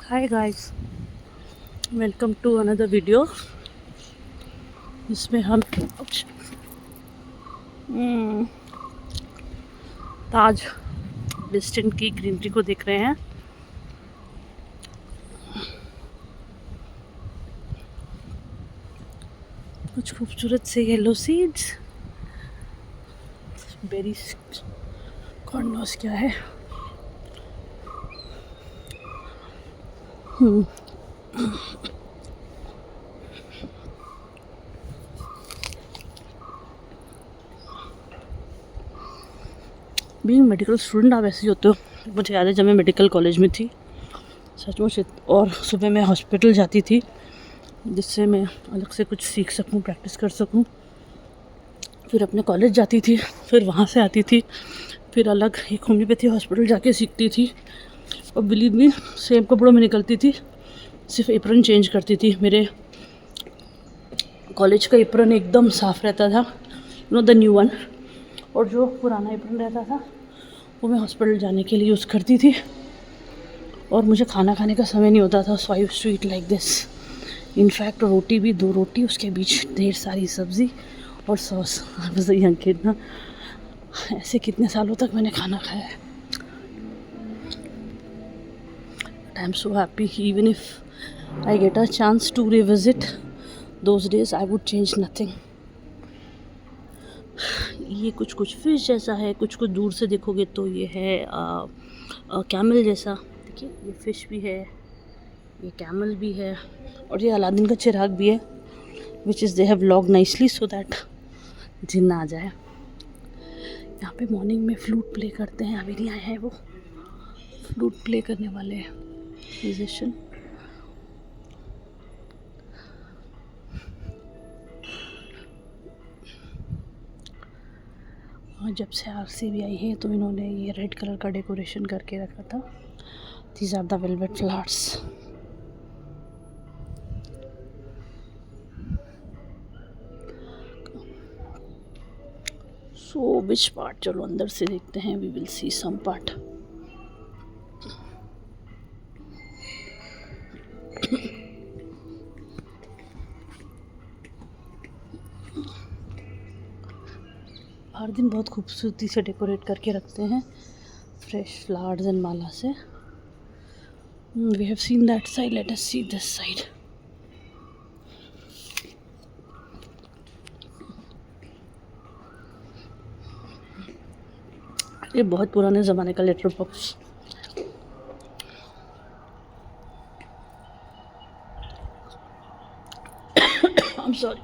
Hi guys, welcome to another video जिसमें हम ताज distant की ग्रीनरी को देख रहे हैं। कुछ खूबसूरत से येलो सीड्स, बेरीज, कौन नोस क्या है। बीइंग मेडिकल स्टूडेंट आप ऐसे ही होते हो। मुझे याद है जब मैं मेडिकल कॉलेज में थी, सचमुच, और सुबह मैं हॉस्पिटल जाती थी जिससे मैं अलग से कुछ सीख सकूं, प्रैक्टिस कर सकूं। फिर अपने कॉलेज जाती थी, फिर वहाँ से आती थी, फिर अलग एक होम्योपैथी हॉस्पिटल जाके सीखती थी। और बिलीव मी, सेम कपड़ों में निकलती थी, सिर्फ एप्रन चेंज करती थी। मेरे कॉलेज का एप्रन एकदम साफ़ रहता था, द न्यू वन। और जो पुराना एप्रन रहता था वो मैं हॉस्पिटल जाने के लिए यूज़ करती थी। और मुझे खाना खाने का समय नहीं होता था, so I used to eat like this. In fact रोटी भी 2 रोटी, उसके बीच ढेर सारी सब्ज़ी और sauce. I was a young kid ना। ऐसे कितने सालों तक मैंने खाना खाया है। I am so happy, even if I get a chance to revisit those days, I would change nothing. ये कुछ कुछ फिश जैसा है, कुछ कुछ दूर से देखोगे तो ये है कैमल जैसा। देखिए, ये फिश भी है, ये कैमल भी है, और ये अलादीन का चिराग भी है, which is they have log nicely so that जिन्न आ जाए। यहाँ पे मॉर्निंग में फ्लूट प्ले करते हैं। अभी नहीं आए हैं वो फ्लूट प्ले करने वाले म्यूजिशियन। और जब से RCB आई है तो इन्होंने ये रेड कलर का डेकोरेशन करके रखा था। These are the velvet flowers. So which part, चलो अंदर से देखते हैं। We will see some part. हर दिन बहुत खूबसूरती से डेकोरेट करके रखते हैं, फ्रेश फ्लावर्स एंड माला से। We have seen that side, let us see this side. ये बहुत पुराने ज़माने का letter box. I am sorry.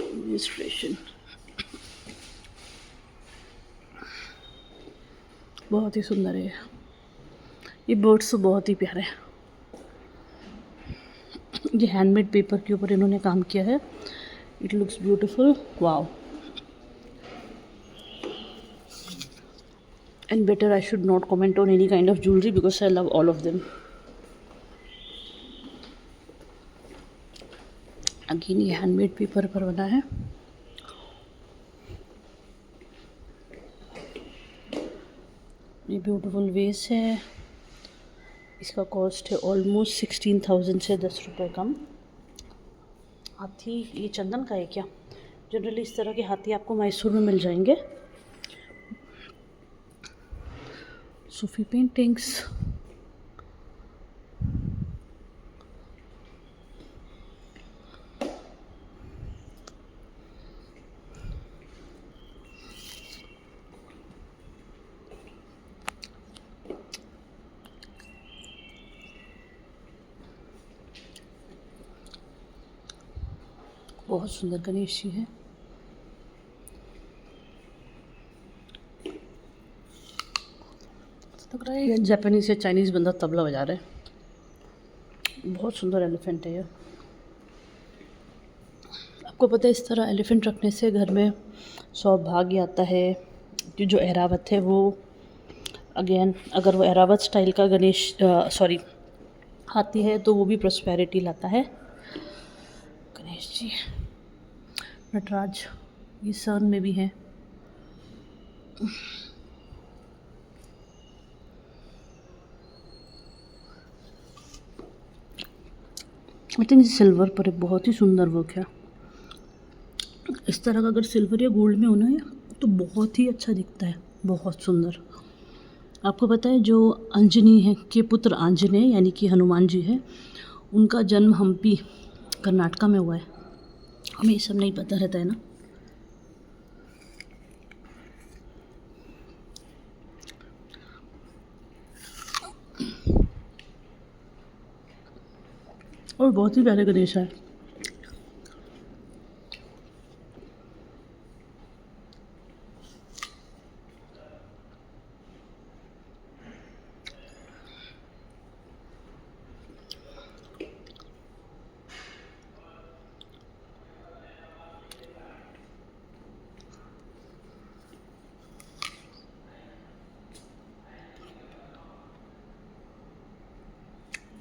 Administration बहुत ही सुंदर है। ये बर्ड्स तो बहुत ही प्यारे हैं। ये हैंडमेड पेपर के ऊपर इन्होंने काम किया है। It looks beautiful, wow. And better I should not comment on any kind of jewellery because I love all of them. Again ये हैंडमेड पेपर पर बना है। ये ब्यूटीफुल वेस है। इसका कॉस्ट है ऑलमोस्ट 16,000 से 10 रुपये कम। हाथी ये चंदन का है क्या? जनरली इस तरह के हाथी आपको मैसूर में मिल जाएंगे। सूफी पेंटिंग्स, बहुत सुंदर गणेश जी है। लग रहा है जापानीज या चाइनीज़ बंदा तबला बजा रहा है। बहुत सुंदर एलिफेंट है ये। आपको पता है इस तरह एलिफेंट रखने से घर में सौभाग्य आता है। कि जो एरावत है वो अगेन अगर वो एरावत स्टाइल का गणेश सॉरी हाथी है तो वो भी प्रॉस्पेरिटी लाता है। गणेश जी, नटराज ये सन में भी है। आई थिंक सिल्वर पर एक बहुत ही सुंदर वर्क है। इस तरह का अगर सिल्वर या गोल्ड में होना है तो बहुत ही अच्छा दिखता है, बहुत सुंदर। आपको पता है जो अंजनी है के पुत्र आंजनेय यानी कि हनुमान जी है, उनका जन्म हम्पी कर्नाटका में हुआ है। हमें ये सब नहीं पता रहता है ना। और बहुत ही प्यारे गणेश है।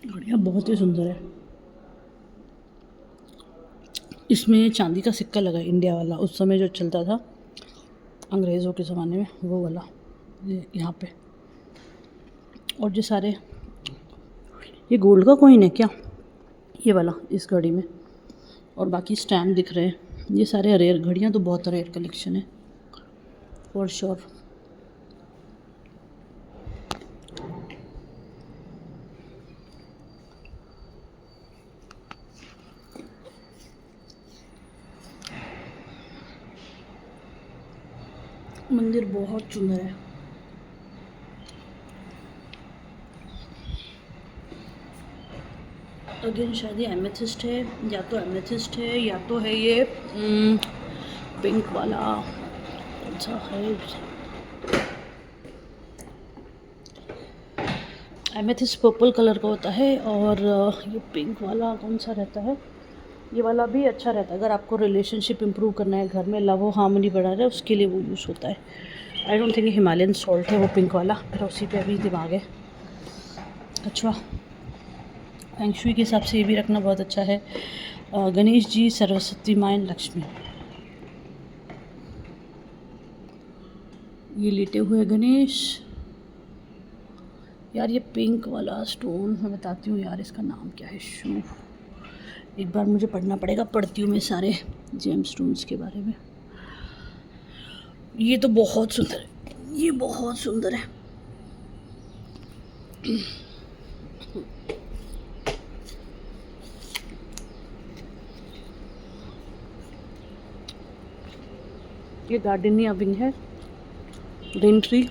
बढ़िया, बहुत ही सुंदर है। इसमें चांदी का सिक्का लगा है, इंडिया वाला, उस समय जो चलता था अंग्रेज़ों के ज़माने में, वो वाला ये यहाँ पे। और जो सारे ये गोल्ड का कॉइन है क्या, ये वाला इस घड़ी में। और बाकी स्टैम्प दिख रहे हैं, ये सारे रेयर घड़ियाँ तो बहुत रेयर कलेक्शन है फॉर श्योर। मंदिर बहुत सुंदर है। अगेन शायद ये एमेथिस्ट है, या तो एमेथिस्ट है या तो है ये पिंक वाला, कौन सा है। एमेथिस्ट पर्पल कलर का होता है, और ये पिंक वाला कौन सा रहता है। ये वाला भी अच्छा रहता है अगर आपको रिलेशनशिप इंप्रूव करना है, घर में लव और हार्मनी बढ़ा रहा है, उसके लिए वो यूज़ होता है। I don't think Himalayan salt है वो पिंक वाला, मेरा उसी पे अभी दिमाग है। अच्छा, फेंग शुई के हिसाब से ये भी रखना बहुत अच्छा है। गणेश जी, सरस्वती माँ, लक्ष्मी, ये लेटे हुए गणेश। यार ये पिंक वाला स्टोन मैं बताती हूँ यार, इसका नाम क्या है, शू, एक बार मुझे पढ़ना पड़ेगा, पढ़ती हूँ मैं सारे जेम स्टोन्स के बारे में। ये तो बहुत सुंदर है, ये बहुत सुंदर है। ये गार्डनिया विंग है, रेन ट्री।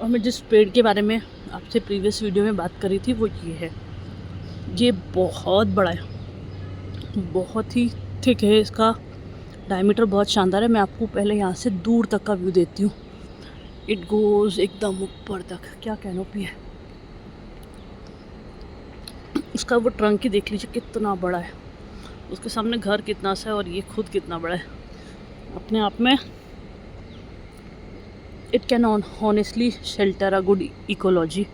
और मैं जिस पेड़ के बारे में आपसे प्रीवियस वीडियो में बात करी थी वो ये है। ये बहुत बड़ा है, बहुत ही थिक है, इसका डायमीटर बहुत शानदार है। मैं आपको पहले यहाँ से दूर तक का व्यू देती हूँ। इट गोज़ एकदम ऊपर तक, क्या कैनोपी है उसका। वो ट्रंक ही देख लीजिए कितना बड़ा है, उसके सामने घर कितना सा है, और ये खुद कितना बड़ा है अपने आप में। It can honestly shelter a good ecology.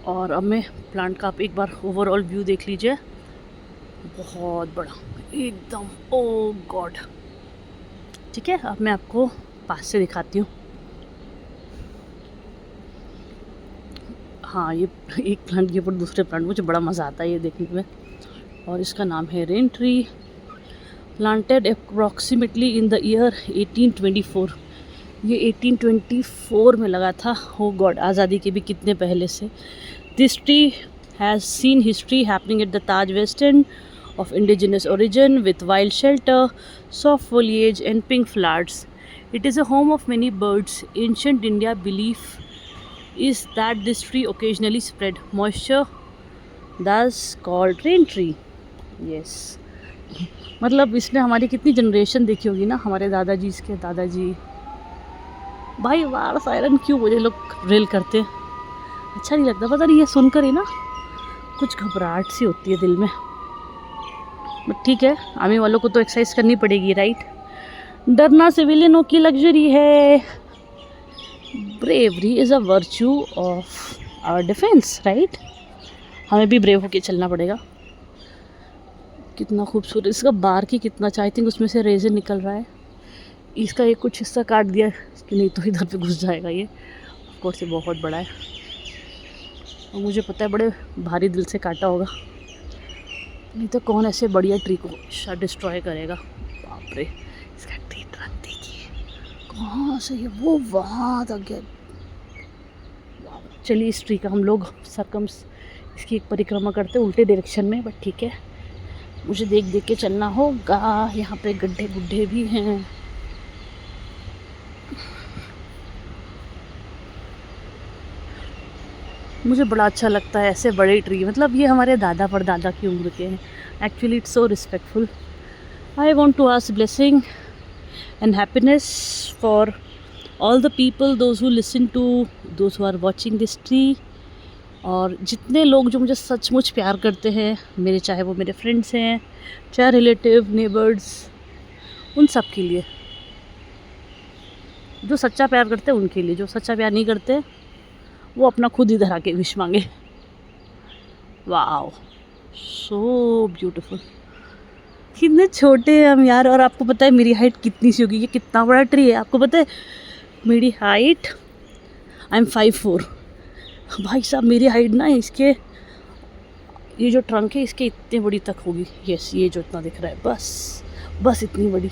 और अब मैं प्लांट का आप एक बार ओवरऑल व्यू देख लीजिए, बहुत बड़ा एकदम, ओ गॉड। ठीक है, अब मैं आपको पास से दिखाती हूँ। हाँ, ये एक प्लांट के ऊपर दूसरे प्लांट, मुझे बड़ा मज़ा आता है ये देखने में। और इसका नाम है rain tree, planted approximately in the year 1824। ये 1824 में लगा था। हो गॉड, आज़ादी के भी कितने पहले से। This tree has seen history happening at the Taj West End of indigenous origin with wild shelter, soft foliage and pink flowers. It is a home of many birds. Ancient India belief is that this tree occasionally spread moisture, thus called rain tree. Yes. मतलब इसने हमारी कितनी generation देखी होगी ना, हमारे दादाजी, इसके दादाजी। भाई वार सायरन क्यों मुझे लोग ड्रिल करते हैं, अच्छा नहीं लगता, पता नहीं, ये सुनकर ही ना कुछ घबराहट सी होती है दिल में। बट ठीक है, आर्मी वालों को तो एक्सरसाइज करनी पड़ेगी, राइट। डरना सिविलियनों की लग्जरी है। Bravery is a virtue of our defence, right. हमें भी ब्रेव होके चलना पड़ेगा। कितना खूबसूरत, इसका बार की कितना अच्छा, आई थिंक उसमें से रेजर निकल रहा है। इसका एक कुछ हिस्सा काट दिया कि नहीं तो इधर पे घुस जाएगा ये। ऑफ कोर्स ये बहुत बड़ा है और मुझे पता है बड़े भारी दिल से काटा होगा, नहीं तो कौन ऐसे बढ़िया ट्री को डिस्ट्रॉय करेगा। बाप रे, इसका ट्री ट्रंक देखिए कहाँ से है, वो वहाँ तक गया। चलिए इस ट्री का हम लोग इसकी एक परिक्रमा करते हैं उल्टे डायरेक्शन में, बट ठीक है, मुझे देख देख के चलना होगा। यहाँ पे गड्ढे गुड्ढे भी हैं। मुझे बड़ा अच्छा लगता है ऐसे बड़े ट्री, मतलब ये हमारे दादा परदादा की उम्र के हैं। Actually it's so respectful. I want to ask blessing and happiness for all the people, those who listen to, those who are watching this tree, और जितने लोग जो मुझे सचमुच प्यार करते हैं, मेरे चाहे वो मेरे फ्रेंड्स हैं, चाहे रिलेटिव, नेबर्स, उन सब के लिए। जो सच्चा प्यार करते हैं उनके लिए, जो सच्चा प्यार नहीं करते वो अपना खुद इधर आके विश मांगे। Wow, so beautiful. कितने छोटे हैं हम यार। और आपको पता है मेरी हाइट कितनी सी होगी, ये कितना बड़ा ट्री है। आपको पता है मेरी हाइट, आई एम 5'4". भाई साहब मेरी हाइट ना इसके, ये जो ट्रंक है इसके इतने बड़ी तक होगी। यस, ये जो इतना दिख रहा है, बस इतनी बड़ी।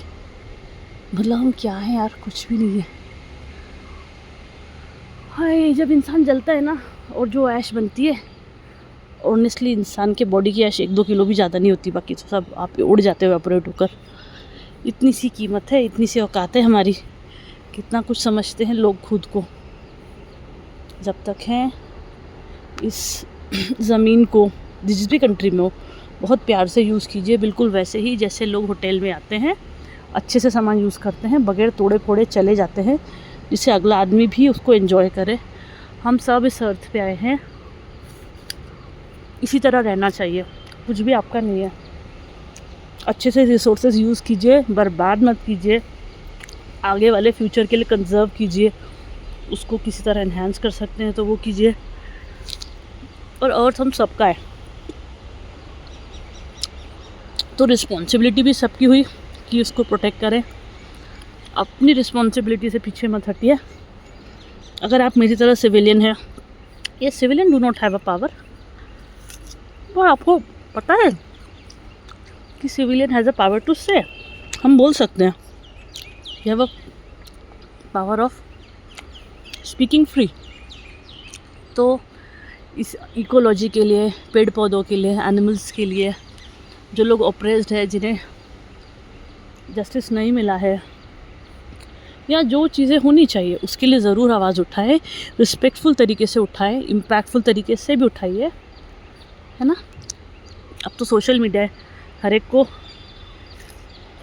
मतलब हम क्या हैं यार, कुछ भी नहीं है। हाय, जब इंसान जलता है ना और जो ऐश बनती है, ऑनेस्टली इंसान के बॉडी की ऐश 1-2 किलो भी ज़्यादा नहीं होती, बाकी तो सब आप उड़ जाते हो एवापोरेट होकर। इतनी सी कीमत है, इतनी सी औकात है हमारी। कितना कुछ समझते हैं लोग खुद को। जब तक हैं इस ज़मीन को, जिस भी कंट्री में हो, बहुत प्यार से यूज़ कीजिए। बिल्कुल वैसे ही जैसे लोग होटल में आते हैं, अच्छे से सामान यूज़ करते हैं, बगैर तोड़े फोड़े चले जाते हैं, जिससे अगला आदमी भी उसको एंजॉय करे। हम सब इस अर्थ पे आए हैं, इसी तरह रहना चाहिए। कुछ भी आपका नहीं है, अच्छे से रिसोर्सेज यूज़ कीजिए, बर्बाद मत कीजिए, आगे वाले फ्यूचर के लिए कंजर्व कीजिए। उसको किसी तरह एनहांस कर सकते हैं तो वो कीजिए। और अर्थ हम सबका है, तो रिस्पॉन्सिबिलिटी भी सबकी हुई कि उसको प्रोटेक्ट करें। अपनी रिस्पॉन्सिबिलिटी से पीछे मत हटिए। अगर आप मेरी तरह सिविलियन हैं, ये civilian do not have a power, तो आपको पता है कि civilian has a power to say, हम बोल सकते हैं you have a power of speaking free. तो इस इकोलॉजी के लिए, पेड़ पौधों के लिए, एनिमल्स के लिए, जो लोग ऑप्रेस्ड है, जिन्हें जस्टिस नहीं मिला है, या जो चीज़ें होनी चाहिए उसके लिए ज़रूर आवाज़ उठाए। रिस्पेक्टफुल तरीके से उठाए, इम्पैक्टफुल तरीके से भी उठाइए, है ना। अब तो सोशल मीडिया है, हर एक को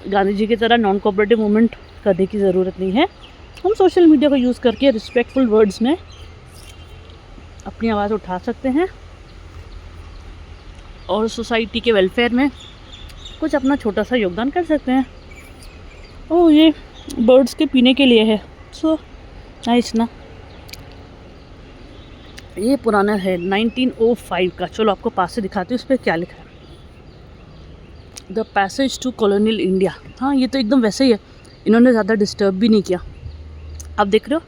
गांधी जी की तरह नॉन कोऑपरेटिव मूवमेंट करने की ज़रूरत नहीं है। हम सोशल मीडिया को यूज़ करके रिस्पेक्टफुल वर्ड्स में अपनी आवाज़ उठा सकते हैं और सोसाइटी के वेलफेयर में कुछ अपना छोटा सा योगदान कर सकते हैं। ओह, ये बर्ड्स के पीने के लिए है, सो नाइस ना। ये पुराना है 1905 का। चलो आपको पास से दिखाती हूँ उस पर क्या लिखा है। The passage to colonial India. हाँ, ये तो एकदम वैसे ही है, इन्होंने ज़्यादा डिस्टर्ब भी नहीं किया। आप देख रहे हो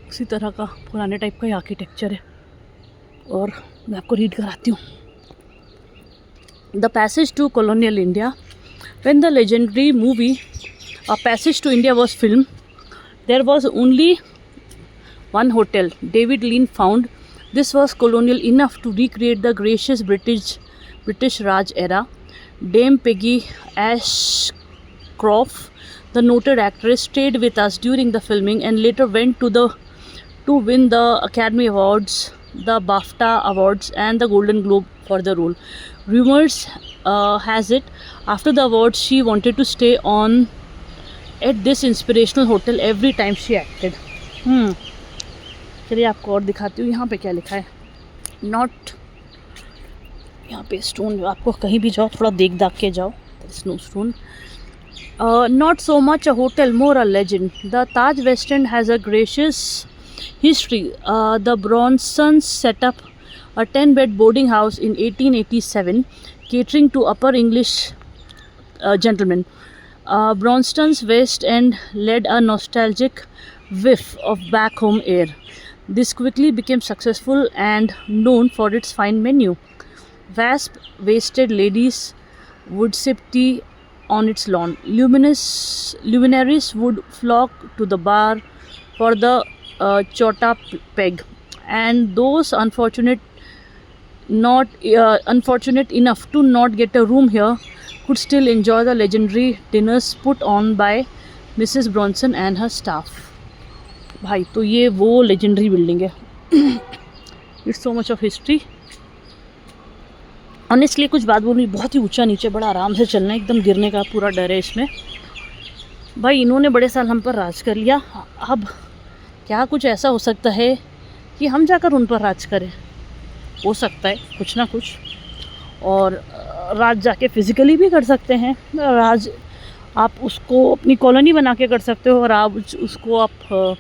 उसी तरह का पुराने टाइप का आर्किटेक्चर है। और मैं आपको रीड कराती हूँ। The passage to colonial India. When the legendary movie A Passage to India was filmed, there was only one hotel David Lean found. This was colonial enough to recreate the gracious British Raj era. Dame Peggy Ashcroft, the noted actress, stayed with us during the filming and later went to win the Academy Awards, the BAFTA Awards and the Golden Globe for the role. Rumors has it after the awards she wanted to stay on at this inspirational hotel every time she acted. चलिए आपको और दिखाती हूँ। यहाँ पे क्या लिखा है। नॉट, यहाँ पे स्टोन, आपको कहीं भी जाओ थोड़ा देख दाख के जाओ। Snow stone Not so much a hotel, more a legend. The Taj West End has a gracious history. The Bronsons set up a 10-bed boarding house in 1887, catering to upper English gentlemen. Bronston's West End led a nostalgic whiff of back home air. This quickly became successful and known for its fine menu. Wasp waisted ladies would sip tea on its lawn. Luminaries would flock to the bar for the chota peg, and those unfortunate enough to not get a room here could still enjoy the legendary dinners put on by Mrs. Bronson and her staff. भाई तो ये वो legendary building है. It's so much of history. Honestly कुछ बात बोलूँ, बहुत ही ऊंचा नीचे, बड़ा आराम से चलना है, एकदम गिरने का पूरा डर है इसमें. भाई इन्होंने बड़े साल हम पर राज कर लिया, अब क्या कुछ ऐसा हो सकता है कि हम जाकर उन पर राज करें. हो सकता है कुछ ना कुछ, और राज जाके फिज़िकली भी कर सकते हैं. राज आप उसको अपनी कॉलोनी बना के कर सकते हो, और आप उसको आप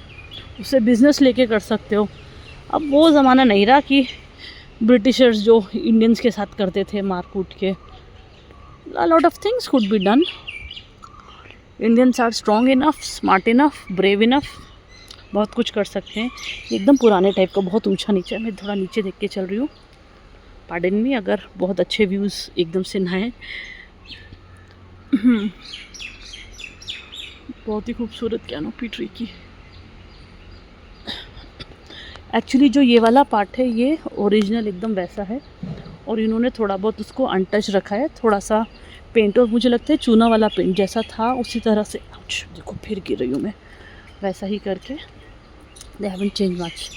उससे बिज़नेस लेके कर सकते हो. अब वो ज़माना नहीं रहा कि ब्रिटिशर्स जो इंडियंस के साथ करते थे मार कूट के. A lot of things could be done. Indians are strong enough, smart enough, brave enough. बहुत कुछ कर सकते हैं. एकदम पुराने टाइप का, बहुत ऊंचा नीचे. मैं थोड़ा नीचे देख के चल रही हूँ, पार्डन मी अगर बहुत अच्छे व्यूज़ एकदम से ना हैं. बहुत ही खूबसूरत कैनोपी ट्री की. एक्चुअली जो ये वाला पार्ट है ये ओरिजिनल एकदम वैसा है, और इन्होंने थोड़ा बहुत उसको अनटच रखा है, थोड़ा सा पेंट, और मुझे लगता है चूना वाला पेंट जैसा था उसी तरह से. देखो फिर गिर रही हूँ मैं, वैसा ही करके. They haven't change much.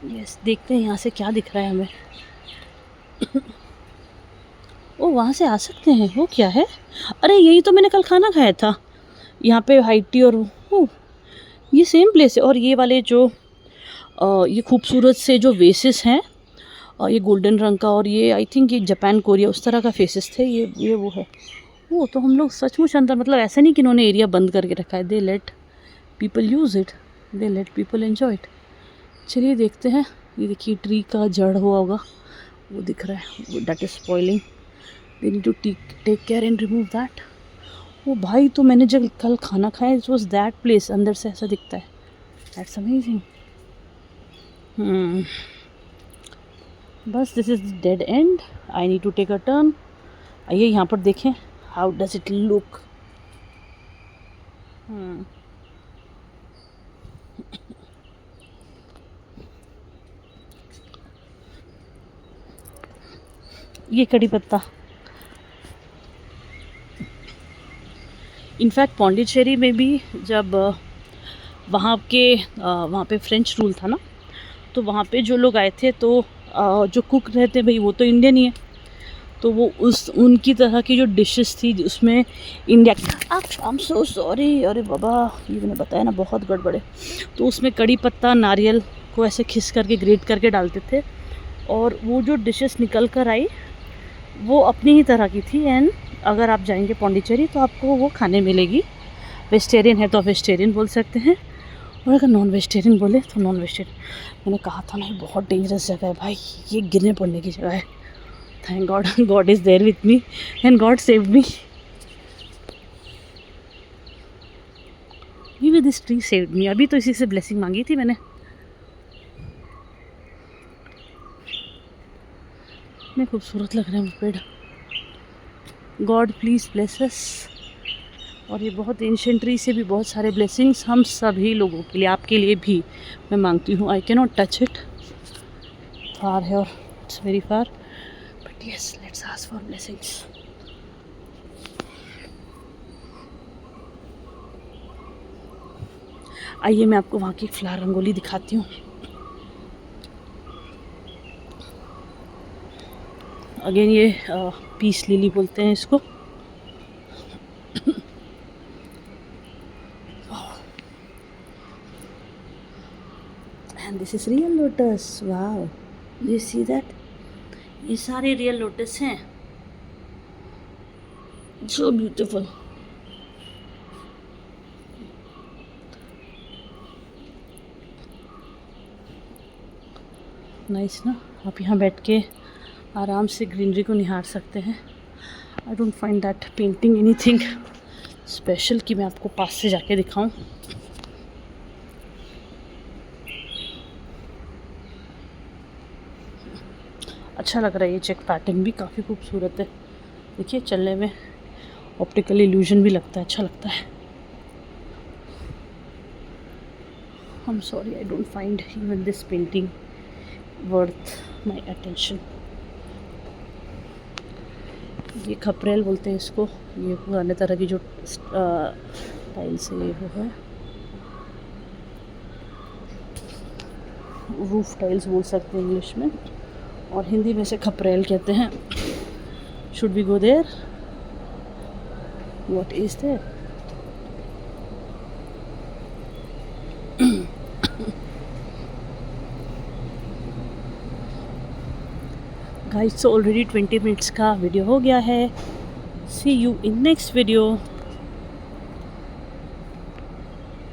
Yes, देखते हैं यहाँ से क्या दिख रहा है हमें. ओ वहाँ से आ सकते हैं. वो क्या है? अरे यही तो मैंने कल खाना खाया था यहाँ पे, हाइटी. और ओ ये सेम प्लेस है. और ये वाले जो ये खूबसूरत से जो वेसेस हैं, ये गोल्डन रंग का, और ये आई थिंक ये जापान कोरिया उस तरह का फेसेस थे. ये वो है. वो तो हम लोग सचमुच अंदर, मतलब ऐसा नहीं कि इन्होंने एरिया बंद करके रखा है. They let people use it, they let people enjoy it. चलिए देखते हैं. ये देखिए ट्री का जड़ हुआ होगा, वो दिख रहा है. That is spoiling. They need to take care and remove that. वो भाई तो मैंने जब कल खाना खाया, इट वॉज दैट प्लेस. अंदर से ऐसा दिखता है. That's amazing. बस this is dead end. I need to take a turn. आइए यहाँ पर देखें, हाउ डज इट लुक. ये कड़ी पत्ता. इनफैक्ट पौंडीचेरी में भी जब वहाँ पे फ्रेंच रूल था ना, तो वहाँ पे जो लोग आए थे, तो जो कुक रहते भाई वो तो इंडियन ही है, तो वो उनकी तरह की जो डिशेस थी उसमें India. I am so sorry. अरे बाबा, ये मैंने बताया ना बहुत गड़बड़े. तो उसमें कड़ी पत्ता, नारियल को ऐसे खिस करके ग्रेट करके डालते थे, और वो जो डिशेस निकल कर आई वो अपनी ही तरह की थी. एंड अगर आप जाएंगे पौंडीचेरी तो आपको वो खाने मिलेगी. वेजिटेरियन है तो आप वेजिटेरियन बोल सकते हैं, और अगर नॉन वेजिटेरियन बोले तो नॉन वेजिटेरियन. मैंने कहा था ना, ये बहुत डेंजरस जगह है भाई, ये गिरने पड़ने की जगह है. Thank God, God is there with me and God saved me. ये दिस ट्री सेव्ड मी. अभी तो इसी से ब्लेसिंग मांगी थी मैंने. इतने खूबसूरत लग रहे हैं पेड़. God please bless us. और ये बहुत एंशिएंट ट्री से भी बहुत सारे ब्लेसिंग्स हम सभी लोगों के लिए, आपके लिए भी मैं मांगती हूँ. I can not touch it, far है और it's very far, but yes, let's ask for blessings. आइए मैं आपको वहाँ की फ्लावर रंगोली दिखाती हूँ. अगेन ये पीस लिली बोलते हैं इसको. And this is real lotus. Wow, do you see that? ये सारे रियल लोटस हैं, सो ब्यूटीफुल। नाइस ना, आप यहाँ बैठ के आराम से ग्रीनरी को निहार सकते हैं। I don't find that painting anything special कि मैं आपको पास से जाके दिखाऊं। अच्छा लग रहा है, ये चेक पैटर्न भी काफ़ी खूबसूरत है। देखिए चलने में ऑप्टिकल इल्यूजन भी लगता है, अच्छा लगता है। I am sorry, I don't find even this painting worth my attention. ये खपरेल बोलते हैं इसको, ये पुराने तरह की जो टाइल्स है, ये वो है रूफ टाइल्स बोल सकते हैं इंग्लिश में, और हिंदी में से खपरेल कहते हैं। Should we go there? What is there? Guys, already 20 minutes का वीडियो हो गया है। See you in next video.